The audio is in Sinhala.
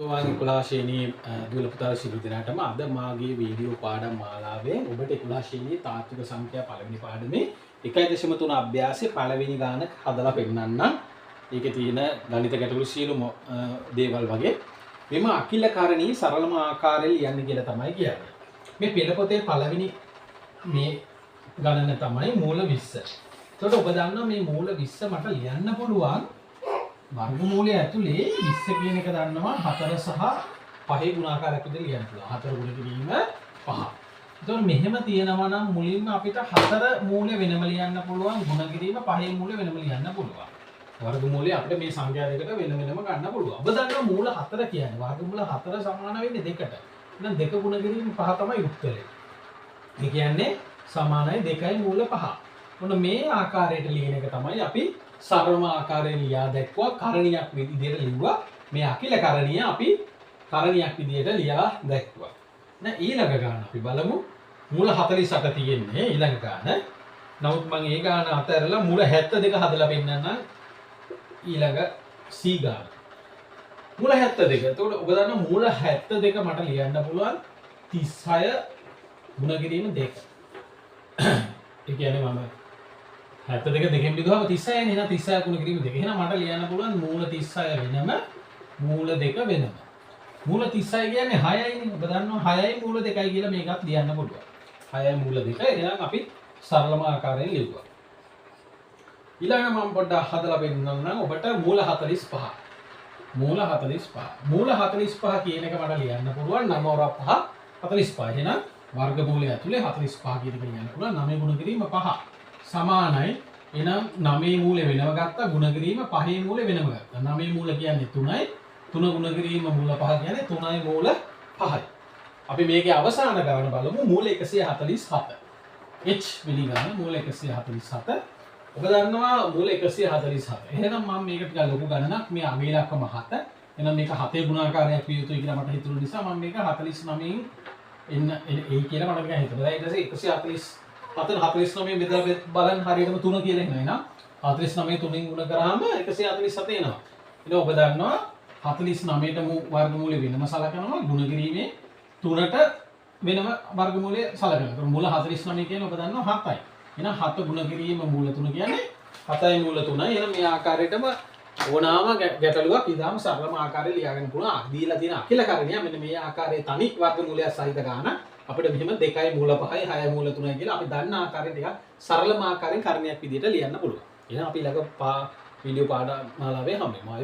සෝවාන් 11 ශ්‍රේණියේ දුවල පුතාලා සිළු දිනාටම අද මාගේ වීඩියෝ පාඩම් මාලාවෙන් ඔබට 11 ශ්‍රේණියේ තාත්වික සංඛ්‍යා පළවෙනි පාඩමේ 1.3 අභ්‍යාසයේ පළවෙනි ගාන හදලා පෙන්නන්නම්. ඒකේ තියෙන ගණිත ගැටලු සියලුම දේවල් වගේ මෙම අකිලකරණී සරලම ආකාරයෙන් ලියන්න කියලා තමයි කියන්නේ. මේ පෙළ පොතේ පළවෙනි මේ ගණන තමයි මූල 20. එතකොට ඔබ දන්නවා මේ මූල 20 මට ලියන්න පුළුවන් වර්ගමූලය ඇතුලේ 20 කියන එක දන්නවා 4 සහ 5 ගුණාකාරයක් විදිහට ලියන්න පුළුවන්. 4 ගුණ කිරීම 5. එතකොට මෙහෙම තියෙනවා නම් මුලින්ම අපිට 4 මූලය වෙනම ලියන්න පුළුවන්, ගුණ කිරීම 5 මූලය වෙනම ලියන්න පුළුවන්. වර්ගමූලය අපිට මේ සංඛ්‍යා දෙකට වෙන වෙනම ගන්න පුළුවන්. ඔබ දන්නවා මූල 4 කියන්නේ වර්ගමූල 4 සමාන වෙන්නේ 2ට. එහෙනම් 2 ගුණ කිරීම 5 තමයි උත්තරේ. ඒ කියන්නේ සමානයි 2යි මූල 5. මොන මේ ආකාරයට ලියන එක තමයි අපි සරලම ආකාරයෙන් ලියා දැක්වුවා. කරණියක් විදිහට ලිව්වා. මේ අකිලකරණිය අපි කරණියක් විදිහට ලියා දැක්වුවා. දැන් ඊළඟ ගාන අපි බලමු. මූල 48 තියෙන්නේ ඊළඟ ගාන. නමුත් මම ඒ ගාන අතරලා මූල 72 හදලා පෙන්නන්නම්. ඊළඟ C ගාන. මූල 72. එතකොට ඔබ දන්නා මූල 72 මට ලියන්න පුළුවන් 36 ගුණ කිරීම 2. ඒ කියන්නේ මම 72 දෙකෙන් බෙදුවම 36 නේ. එහෙනම් 36 ගුණ කිරීම 2. එහෙනම් මට ලියන්න පුළුවන් මූල 36 වෙනම මූල 2 වෙනම. මූල 36 කියන්නේ 6යි නේ. ඔබ දන්නවා 6යි මූල 2යි කියලා මේකත් ලියන්න පුළුවන්. 6යි මූල 2. එහෙනම් අපි සරලම ආකාරයෙන් ලියුවා. ඊළඟ මම පොඩ්ඩක් හදලා පෙන්නන්නම් ඔබට මූල 45. මූල 45. මූල 45 කියන එක මට ලියන්න පුළුවන් 9 වරක් 5 45. එහෙනම් වර්ගමූලය ඇතුලේ 45 කියන එක ලියන්න පුළුවන් 9 ගුණ කිරීම 5 සමානයි. එහෙනම් 9 මූලය වෙනම ගත්තා, ගුණ කිරීම 5 මූලය වෙනම ගත්තා. 9 මූල කියන්නේ 3යි, 3 ගුණ කිරීම මූල 5 කියන්නේ 3යි මූල 5යි. අපි මේකේ අවසාන ගාන බලමු මූල 147. h මිලි ගාන මූල 147. ඔබ දන්නවා මූල 147. එහෙනම් මම මේක ටිකක් ලොකු ගණනක්. මේ අගේලක්කම 7. එහෙනම් මේක 7 ගුණාකාරයක් විය යුතුයි කියලා මට හිතුණු නිසා මම මේක 49න් එන්න ඒ කියලා මට නිකන් හිතුණා. ඊට පස්සේ 147 බෙදලා බලන්න හරියටම 3 කියලා එනවා. එහෙනම් 49 3න් ගුණ කරාම 147 එනවා. ඉතින් ඔබ දන්නවා 49ට වර්ගමූලය වෙනම සලකනවා, ගුණ කිරීමේ 3ට වෙනම වර්ගමූලය සලකනවා. ඒතර මූල 49 කියන්නේ ඔබ දන්නවා 7යි. එහෙනම් 7 ගුණ කිරීම මූල 3 කියන්නේ 7යි මූල 3යි. එහෙනම් මේ ආකාරයටම ඕනාම ගැටලුවක් ඉදාම සරලම ආකාරයෙන් ලියාගන්න පුළුවන්. දීලා තියෙන අකිලකරණිය මෙන්න මේ ආකාරයේ තනි වර්ගමූලයක් සහිත ගාන අපිට මෙහෙම 2යි මූල 5යි 6යි මූල 3යි කියලා අපි දන්න ආකාරයෙන් ටිකක් සරලම ආකාරයෙන් කරණයක් විදිහට ලියන්න පුළුවන්. එහෙනම් අපි ළඟ වීඩියෝ පාඩම් මාලාවේ හැමෝම